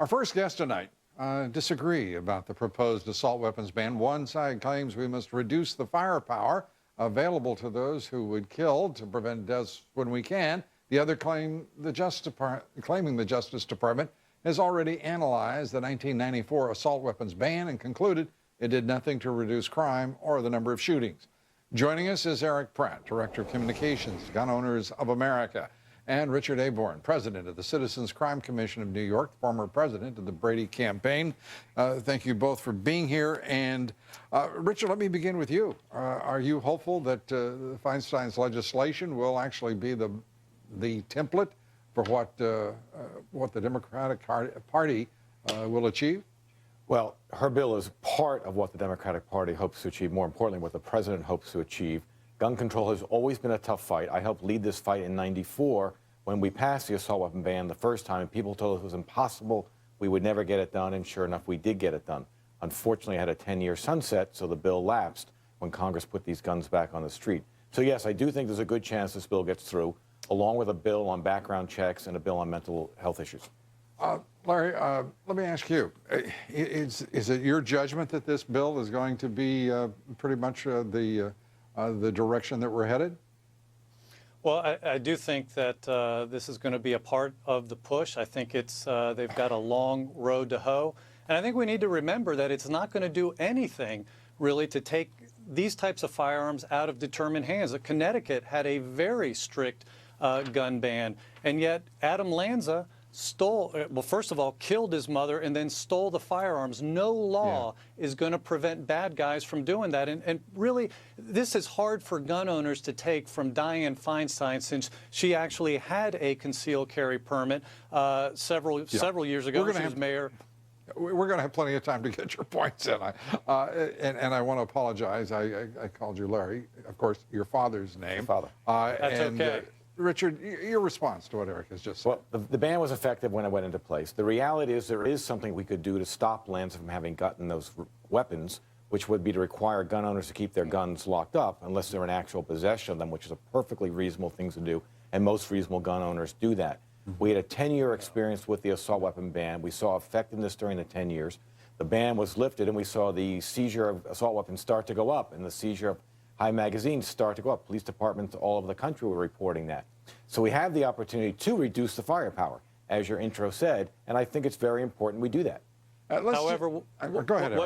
Our first guest tonight disagree about the proposed assault weapons ban. One side claims we must reduce the firepower available to those who would kill to prevent deaths when we can. The other claiming the Justice Department has already analyzed the 1994 assault weapons ban and concluded it did nothing to reduce crime or the number of shootings. Joining us is Eric Pratt, Director of Communications, Gun Owners of America, and Richard Aborn, President of the Citizens Crime Commission of New York, former president of the Brady campaign. Thank you both for being here. And Richard, let me begin with you. Are you hopeful that Feinstein's legislation will actually be the template for what the Democratic Party will achieve? Well, her bill is part of what the Democratic Party hopes to achieve. More importantly, what the president hopes to achieve. Gun control has always been a tough fight. I helped lead this fight in '94 when we passed the assault weapon ban the first time, and people told us it was impossible. We would never get it done, and sure enough, we did get it done. Unfortunately, it had a 10-year sunset, so the bill lapsed when Congress put these guns back on the street. So yes, I do think there's a good chance this bill gets through, along with a bill on background checks and a bill on mental health issues. Larry, let me ask you, is it your judgment that this bill is going to be pretty much the direction that we're headed? Well, I do think that this is going to be a part of the push. I think they've got a long road to hoe. And I think we need to remember that it's not going to do anything really to take these types of firearms out of determined hands. Connecticut had a very strict gun ban, and yet Adam Lanza first of all, killed his mother and then stole the firearms. No law is going to prevent bad guys from doing that. And really, this is hard for gun owners to take from Diane Feinstein, since she actually had a concealed carry permit several years ago when she was mayor. We're going to have plenty of time to get your points in. And I want to apologize. I called you Larry. Of course, your father's name. Father. That's okay. Richard, your response to what Eric has just said. Well, the ban was effective when it went into place. The reality is there is something we could do to stop Lanza from having gotten those weapons, which would be to require gun owners to keep their guns locked up unless they're in actual possession of them, which is a perfectly reasonable thing to do, and most reasonable gun owners do that. We had a 10-year experience with the assault weapon ban. We saw effectiveness during the 10 years. The ban was lifted, and we saw the seizure of assault weapons start to go up, and the seizure of high magazines start to go up. Police departments all over the country were reporting that. So we have the opportunity to reduce the firepower, as your intro said, and I think it's very important we do that. However, go ahead,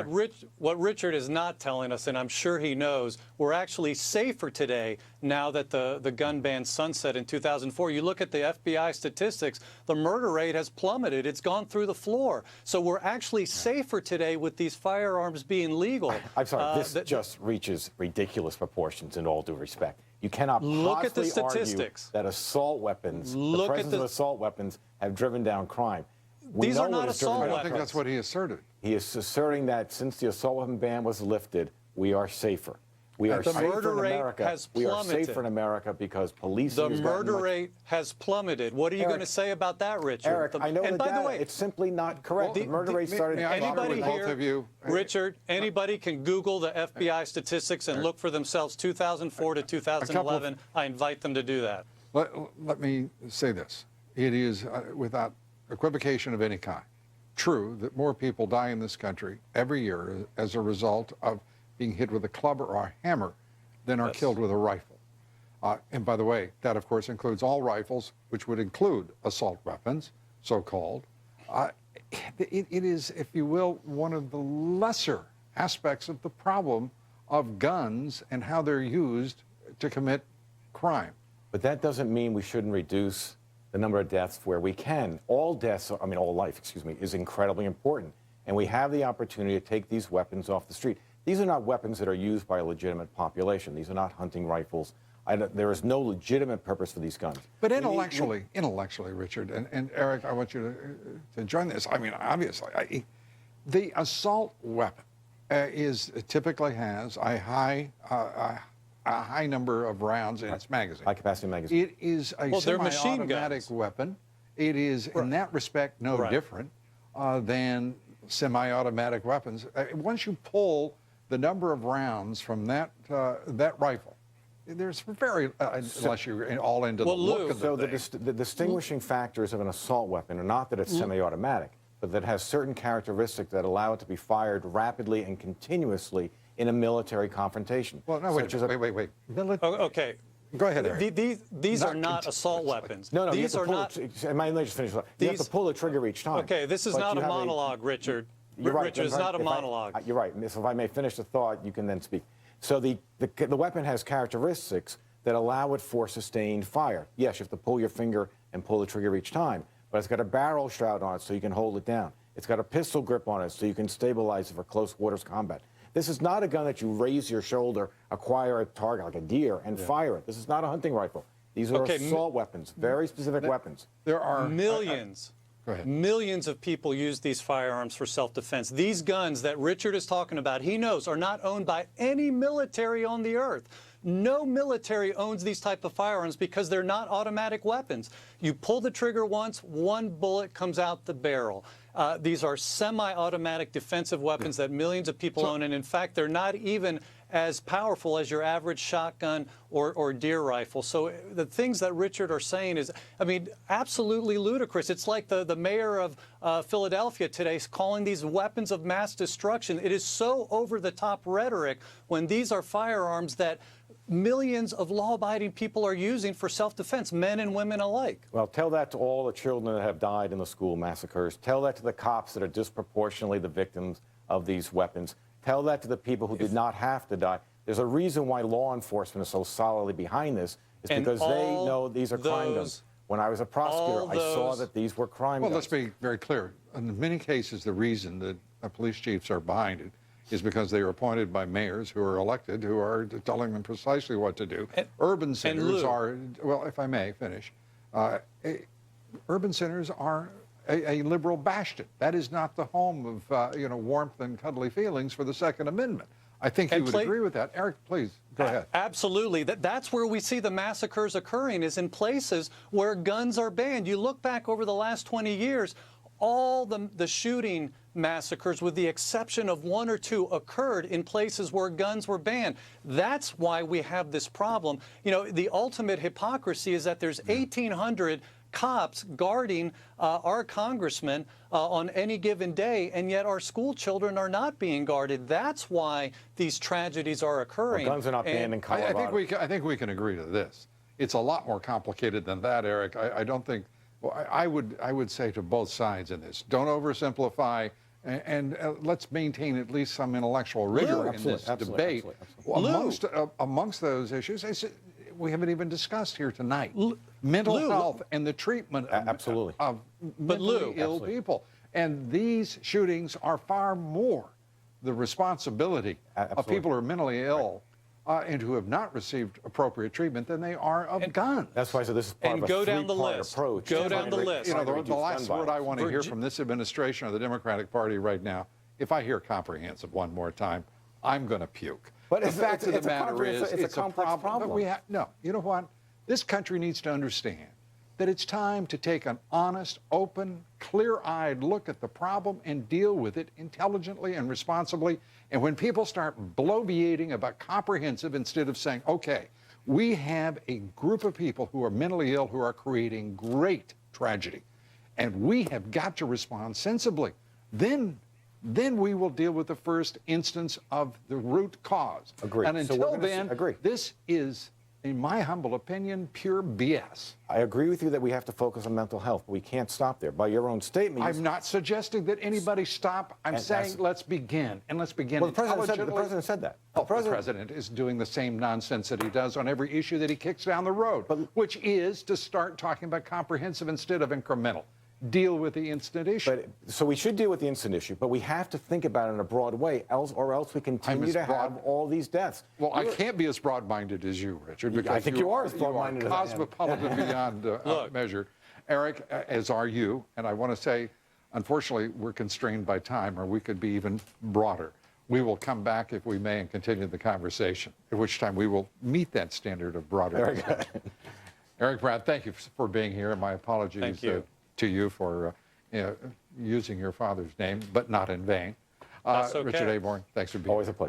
what Richard is not telling us, and I'm sure he knows, we're actually safer today now that the gun ban sunset in 2004. You look at the FBI statistics, the murder rate has plummeted. It's gone through the floor. So we're actually safer today with these firearms being legal. I'm sorry, this just reaches ridiculous proportions in all due respect. You cannot look at the possibly statistics. Argue that assault weapons, the presence of assault weapons, have driven down crime. These are not assault weapons. I don't think that's what he asserted. He is asserting that since the assault weapon ban was lifted, we are safer. We are safer in America. We are safer in America because policing the murder rate has plummeted. What are you going to say about that, Richard? Eric, I know the data. It's simply not correct. The murder rate started. Anybody here, Richard? Anybody can Google the FBI statistics and look for themselves 2004 to 2011. I invite them to do that. Let me say this: it is without equivocation of any kind true that more people die in this country every year as a result of being hit with a club or a hammer than are killed with a rifle. And by the way, that of course includes all rifles, which would include assault weapons, so-called. It is, if you will, one of the lesser aspects of the problem of guns and how they're used to commit crime. But that doesn't mean we shouldn't reduce the number of deaths where we can. All life, is incredibly important. And we have the opportunity to take these weapons off the street. These are not weapons that are used by a legitimate population. These are not hunting rifles. There is no legitimate purpose for these guns. But intellectually, Richard, and Eric, I want you to join this. I mean, obviously, the assault weapon typically has a high number of rounds in its magazine. High capacity magazine. It is a semi-automatic weapon. It is, in that respect, no different than semi-automatic weapons. Once you pull the number of rounds from that rifle, there's unless you're all into the look of the thing. The distinguishing factors of an assault weapon are not that it's semi-automatic, but that has certain characteristics that allow it to be fired rapidly and continuously in a military confrontation. Well, no, wait, wait. Okay. Go ahead, Eric. These are not assault weapons. No, these are not. Let me just finish. You have to pull the trigger each time. Okay, this is not a monologue, Richard. You're right. Richard, it's not a monologue. You're right. So if I may finish the thought, you can then speak. So the weapon has characteristics that allow it for sustained fire. Yes, you have to pull your finger and pull the trigger each time, but it's got a barrel shroud on it so you can hold it down. It's got a pistol grip on it so you can stabilize it for close quarters combat. This is not a gun that you raise your shoulder, acquire a target like a deer, and fire it. This is not a hunting rifle. These are assault weapons, very specific weapons. There are millions. Millions of people use these firearms for self-defense. These guns that Richard is talking about, he knows, are not owned by any military on the earth. No military owns these type of firearms because they're not automatic weapons. You pull the trigger once, one bullet comes out the barrel. These are semi-automatic defensive weapons that millions of people own, and in fact, they're not even as powerful as your average shotgun or deer rifle. So the things that Richard are saying is, I mean, absolutely ludicrous. It's like the mayor of Philadelphia today calling these weapons of mass destruction. It is so over-the-top rhetoric when these are firearms that millions of law-abiding people are using for self-defense, men and women alike. Well, tell that to all the children that have died in the school massacres. Tell that to the cops that are disproportionately the victims of these weapons. Tell that to the people who did not have to die. There's a reason why law enforcement is so solidly behind this. It's because they know these are crime guns. When I was a prosecutor, I saw that these were crime guns. Well, let's be very clear. In many cases, the reason that police chiefs are behind it is because they are appointed by mayors who are elected, who are telling them precisely what to do. Urban centers are, well, if I may finish, urban centers are a liberal bastion. That is not the home of warmth and cuddly feelings for the Second Amendment. I think you would agree with that. Eric, please, go ahead. Absolutely. That's where we see the massacres occurring, is in places where guns are banned. You look back over the last 20 years, all the shooting massacres, with the exception of one or two, occurred in places where guns were banned. That's why we have this problem. You know, the ultimate hypocrisy is that there's 1,800 cops guarding our congressmen on any given day, and yet our school children are not being guarded. That's why these tragedies are occurring. Well, guns are not banned in Colorado. I think we can agree to this. It's a lot more complicated than that, Eric. I don't think. Well, I would say to both sides in this: don't oversimplify, and let's maintain at least some intellectual rigor in this debate. Amongst those issues, we haven't even discussed here tonight. Mental health and the treatment of mentally ill people. And these shootings are far more the responsibility of people who are mentally ill and who have not received appropriate treatment than they are of guns. That's why I said this is part of a three-part approach. Go down the list. You know, the last word I want to hear from this administration or the Democratic Party right now, if I hear comprehensive one more time, I'm going to puke. But the fact of the matter is, it's a complex problem. But no, you know what? This country needs to understand that it's time to take an honest, open, clear-eyed look at the problem and deal with it intelligently and responsibly. And when people start bloviating about comprehensive instead of saying, okay, we have a group of people who are mentally ill who are creating great tragedy, and we have got to respond sensibly, then we will deal with the first instance of the root cause. Agreed. And until then, this is, in my humble opinion, pure BS. I agree with you that we have to focus on mental health, but we can't stop there. By your own statement, I'm not suggesting that anybody stop. I'm saying let's begin, and let's begin. Well, the president said that. The president is doing the same nonsense that he does on every issue that he kicks down the road, which is to start talking about comprehensive instead of incremental. Deal with the instant issue. So we should deal with the instant issue, but we have to think about it in a broad way, or else we continue to have all these deaths. Well, I can't be as broad-minded as you, Richard, because I think you are as broad-minded as I am. Cosmopolitan beyond measure. Eric, as are you, and I want to say, unfortunately, we're constrained by time, or we could be even broader. We will come back, if we may, and continue the conversation, at which time we will meet that standard of broader. Eric Pratt, thank you for being here, and my apologies to you for using your father's name, but not in vain. That's okay. Richard Aborn, thanks for being here. Always a pleasure.